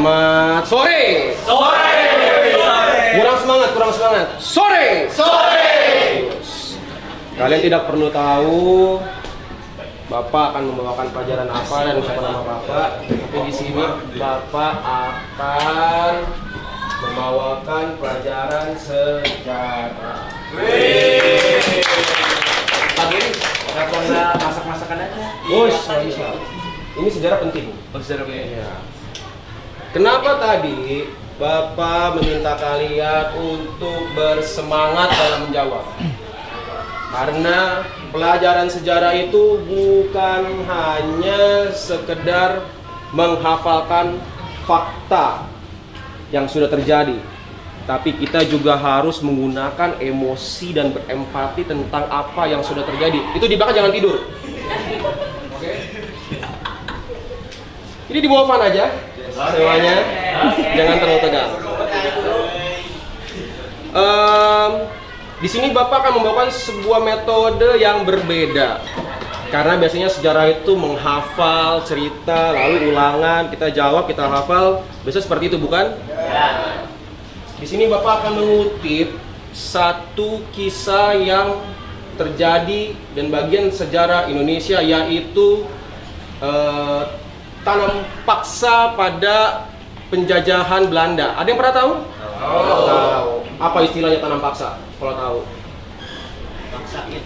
Selamat sore. Sore. Kurang semangat, kurang semangat. Sore. Sore. Kalian tidak perlu tahu Bapak akan membawakan pelajaran apa dan siapa nama Bapak. Tapi di sini Bapak akan membawakan pelajaran sejarah. Pagi ini nggak masak-masakan aja. Bisa. Ini sejarah penting. Sejarah penting. Ya. Kenapa tadi Bapak meminta kalian untuk bersemangat dalam menjawab? Karena pelajaran sejarah itu bukan hanya sekedar menghafalkan fakta yang sudah terjadi, tapi kita juga harus menggunakan emosi dan berempati tentang apa yang sudah terjadi. Itu di belakang jangan tidur. Oke. Ini di bawah fan aja semuanya, jangan terlalu tegang. Di sini Bapak akan membawakan sebuah metode yang berbeda. Karena biasanya sejarah itu menghafal cerita, lalu ulangan, kita jawab, kita hafal. Biasanya seperti itu, bukan? Ya. Di sini Bapak akan mengutip satu kisah yang terjadi dan bagian sejarah Indonesia, yaitu tanam paksa pada penjajahan Belanda. Ada yang pernah tahu? Tahu. Apa istilahnya tanam paksa? Kalau tahu. Paksain.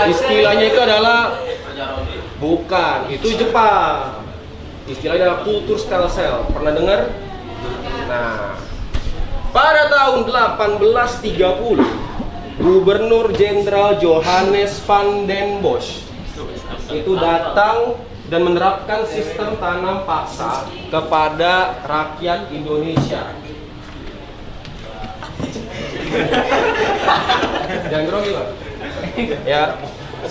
Istilahnya itu adalah bukan, itu Jepang. Istilahnya adalah kultur stem cell. Pernah dengar? Nah, pada tahun 1830, Gubernur Jenderal Johannes van den Bosch itu datang dan menerapkan sistem tanam paksa kepada rakyat Indonesia. Jangan grogi, Pak. Ya,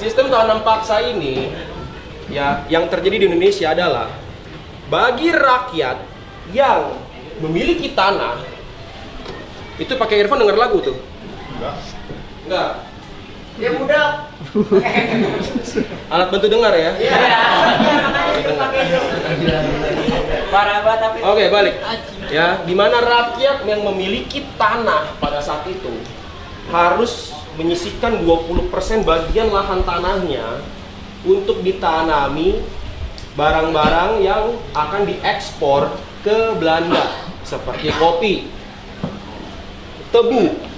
sistem tanam paksa ini ya yang terjadi di Indonesia adalah bagi rakyat yang memiliki tanah itu pakai earphone denger lagu tuh. Enggak. Dia budak. Alat bantu dengar ya. Iya. Parah banget tapi. Oke, balik. Ya, di mana rakyat yang memiliki tanah pada saat itu harus menyisihkan 20% bagian lahan tanahnya untuk ditanami barang-barang yang akan diekspor ke Belanda seperti kopi, tebu,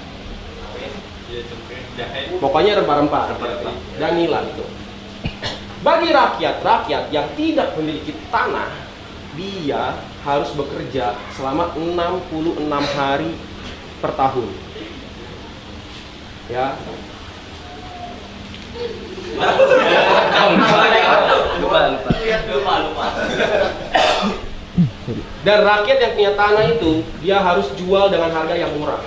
pokoknya rempah-rempah dan nila itu. Bagi rakyat yang tidak memiliki tanah, dia harus bekerja selama 66 hari per tahun. Ya. Lupa. Dan rakyat yang punya tanah itu dia harus jual dengan harga yang murah.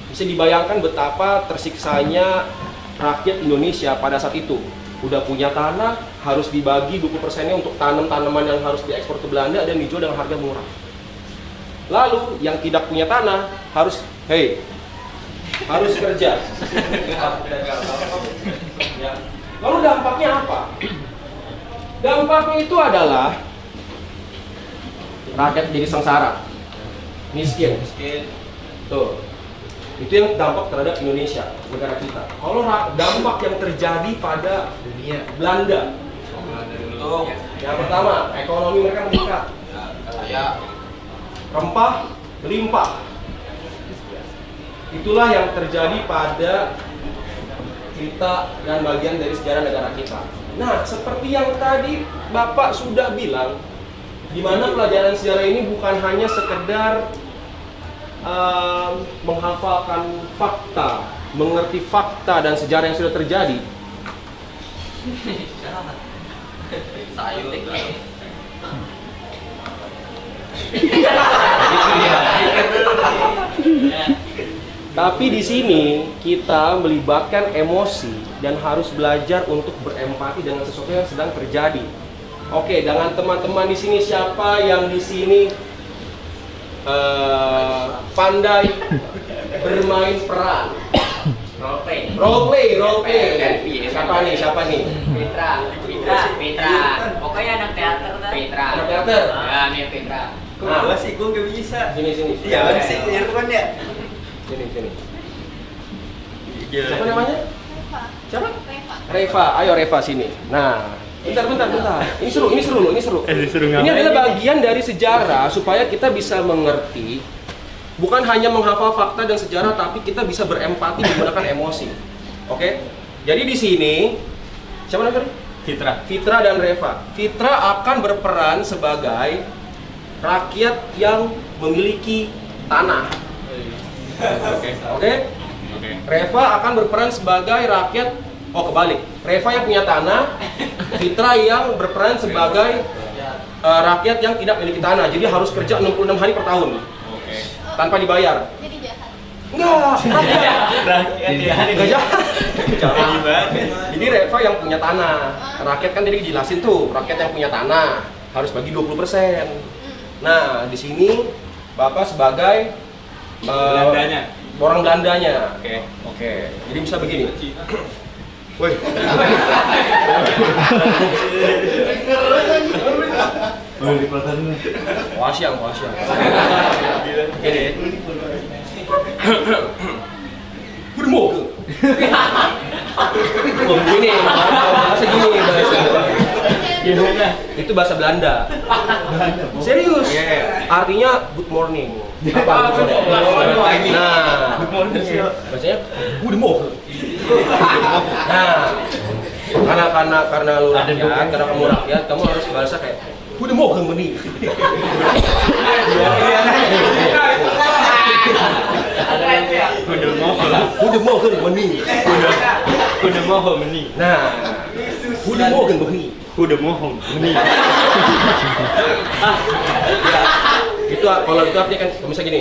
Bisa dibayangkan betapa tersiksanya rakyat Indonesia pada saat itu. Udah punya tanah, harus dibagi 20%-nya untuk tanam-tanaman yang harus diekspor ke Belanda dan dijual dengan harga murah. Lalu yang tidak punya tanah harus kerja. Ya. Lalu dampaknya apa? Dampaknya itu adalah rakyat jadi sengsara, miskin. Tuh. Itu yang dampak terhadap Indonesia, negara kita. Kalau dampak yang terjadi pada dunia Belanda, yang pertama, ekonomi mereka meningkat, rempah melimpah. Itulah yang terjadi pada kita dan bagian dari sejarah negara kita. Nah, seperti yang tadi Bapak sudah bilang, di mana pelajaran sejarah ini bukan hanya sekedar menghafalkan fakta, mengerti fakta dan sejarah yang sudah terjadi. Tapi di sini kita melibatkan emosi dan harus belajar untuk berempati dengan sesuatu yang sedang terjadi. Oke, dengan teman-teman di sini siapa yang di sini pandai bermain peran? Role play. Siapa nih? Petra. pokoknya anak teater dah. Petra. Anak teater. Ya, nih Petra. Kok gua sih gua gak bisa. Sini. Iya, sih Irfan ya. Sini. Gila. Siapa namanya? Reva. Siapa? Reva. Reva. Ayo Reva sini. Nah, bentar. Ini seru loh. Disuruh Ini adalah bagian dari sejarah supaya kita bisa mengerti, bukan hanya menghafal fakta dan sejarah, tapi kita bisa berempati menggunakan emosi. Oke? Jadi di sini siapa namanya? Fitra dan Reva. Fitra akan berperan sebagai rakyat yang memiliki tanah. Oke? Reva akan berperan sebagai rakyat. Oh, kebalik. Reva yang punya tanah, Fitra yang berperan sebagai rakyat yang tidak memiliki tanah. Jadi harus kerja 66 hari per tahun. Tanpa dibayar. Jadi jahat. Enggak, enggak jahat. Jangan. Jadi Reva yang punya tanah. Rakyat kan tadi dijelasin tuh, rakyat yang punya tanah harus bagi 20%. Nah, di sini Bapak sebagai Belandanya. orang Belandanya. Oke. Jadi bisa begini. Woi. Wasyang. Ini. Udah mau ke? Gini, bahasa gini bahasa. Gimana? Itu bahasa Belanda. Serius? Artinya good morning. Apa good morning? Nah, Good morning. bacanya good morning. Nah, karena lu rakyat, karena kamu rakyat, kamu harus bahasa kayak good morning meni. Good morning meni. Kuda mohon meni. Nah, good morning meni. Kuda mohon meni. Itu kalau itu artinya kan misalnya gini.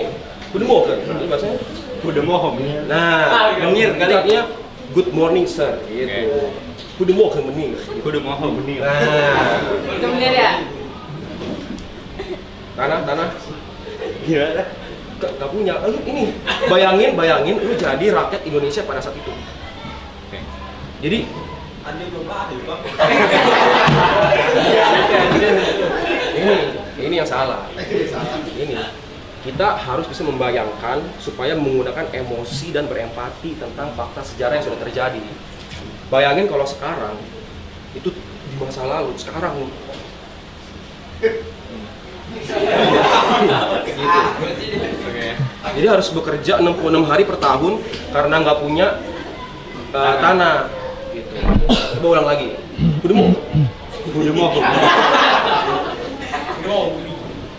Good morning. Itu bahasanya. Kuda mohon meni. Nah, Menir itu kali. artinya good morning sir gitu. Good morning meni. Kuda mohon meni. Nah, Itu bener ya? tanah. Gimana? Gak punya. Lu ini bayangin lu jadi rakyat Indonesia pada saat itu. Jadi ini yang salah. Ini kita harus bisa membayangkan supaya menggunakan emosi dan berempati tentang fakta sejarah yang sudah terjadi. Bayangin kalau sekarang itu di masa lalu, sekarang nih. Gitu. Jadi harus bekerja 66 hari per tahun karena nggak punya tanah. Gitu. Coba ulang lagi. Udah mau?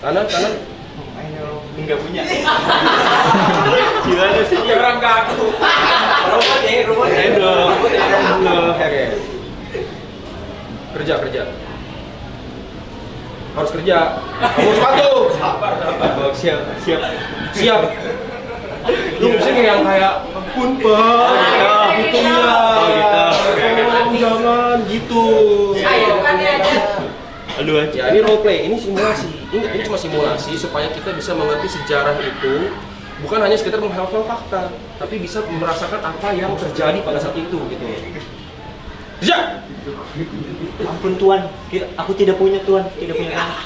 Tanah. Enggak punya. Gimana sih? Orang kaku. Oke. Kerja. Harus kerja. Kamu sepatu. Siap. Lu mesti yang kayak ampun pak. Hitungnya. Jangan gitu. Ayo kan ya. Aduh aja. Ya ini role play, ini simulasi. Ini cuma simulasi supaya kita bisa mengerti sejarah itu bukan hanya sekedar menghafal fakta, tapi bisa merasakan apa yang terjadi pada saat itu gitu. Kerja. Ampun Tuan, aku tidak punya Tuan, tidak punya tanah.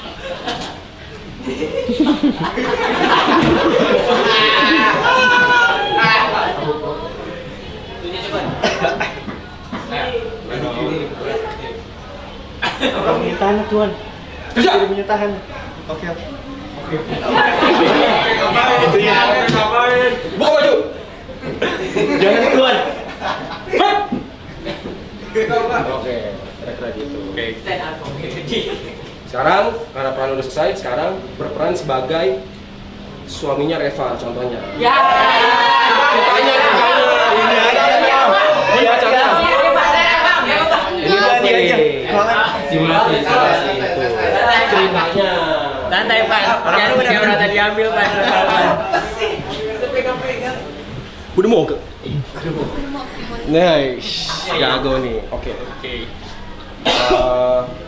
Aku punya tanah Tuan, Kerja. tidak punya tahan. Oke. Buka baju. Jangan Tuan. Hap. Oke, kira-kira gitu. Sekarang karena peran udah selesai, sekarang berperan sebagai suaminya Reva contohnya. Ya. Ceritanya. Ini acaranya. Ini role dia aja. simulasi itu. Ceritanya. Santai Pak. Jangan udah merasa diambil Pak. Udah mau ke? Nice, jago nih. Oke.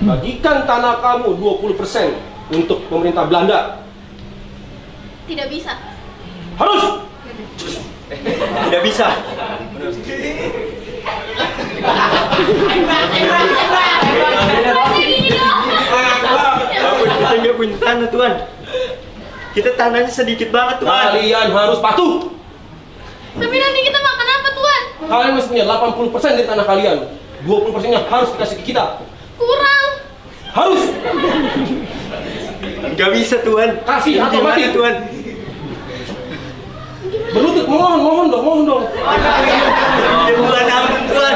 Bagikan tanah kamu 20% untuk pemerintah Belanda. Tidak bisa. Harus. Tidak bisa. Ini dong. punya tanah Tuhan. Kita tanahnya sedikit banget Tuhan. Kalian harus patuh. Tapi nanti kita makan apa Tuhan? Kalian masih punya 80% dari tanah kalian. 20%-nya harus dikasih ke kita. Kurang. Harus. Gak bisa Tuhan. Kasih atau Gimana, mati. Tuhan? Berlutut, mohon dong. Ya Tuhan ampun Tuhan.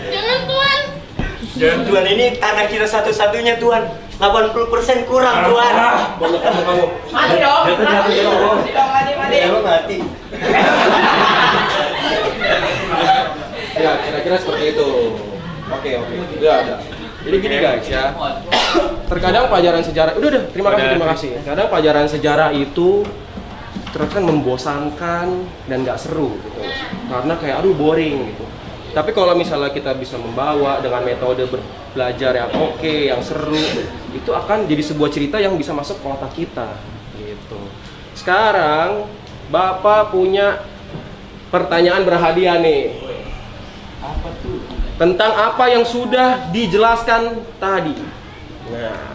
Jangan Tuhan. Jangan Tuhan, ini tanah kita satu-satunya Tuhan. 80% kurang Tuhan. Banyak kamu. Mati dong. Mati. Ya lo mati. Ya, kira-kira seperti itu. Oke. Ya. Jadi gini guys ya. Terkadang pelajaran sejarah, udah, terima kasih. Kadang pelajaran sejarah itu terkadang membosankan dan nggak seru gitu. Karena kayak aduh boring gitu. Tapi kalau misalnya kita bisa membawa dengan metode belajar yang oke, yang seru, itu akan jadi sebuah cerita yang bisa masuk ke otak kita gitu. Sekarang Bapak punya pertanyaan berhadiah nih. Apa tuh? Tentang apa yang sudah dijelaskan tadi. Nah,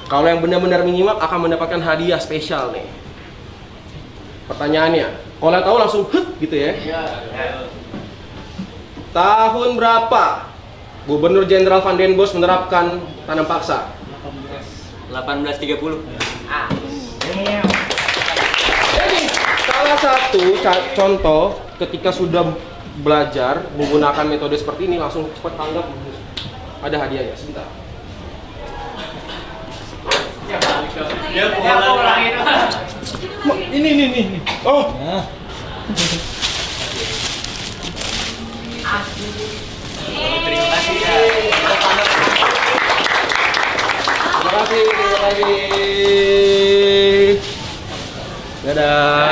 kalau yang benar-benar menyimak akan mendapatkan hadiah spesial nih. Pertanyaannya, kalau yang tahu langsung hut gitu ya. Tahun berapa Gubernur Jenderal Van den Bosch menerapkan tanam paksa? 1830. Jadi, salah satu contoh ketika sudah belajar menggunakan metode seperti ini langsung cepat tanggap. Ada hadiahnya, sebentar. Ya pulang. Ini. Oh. Terima kasih ya. Terima kasih. Dadah.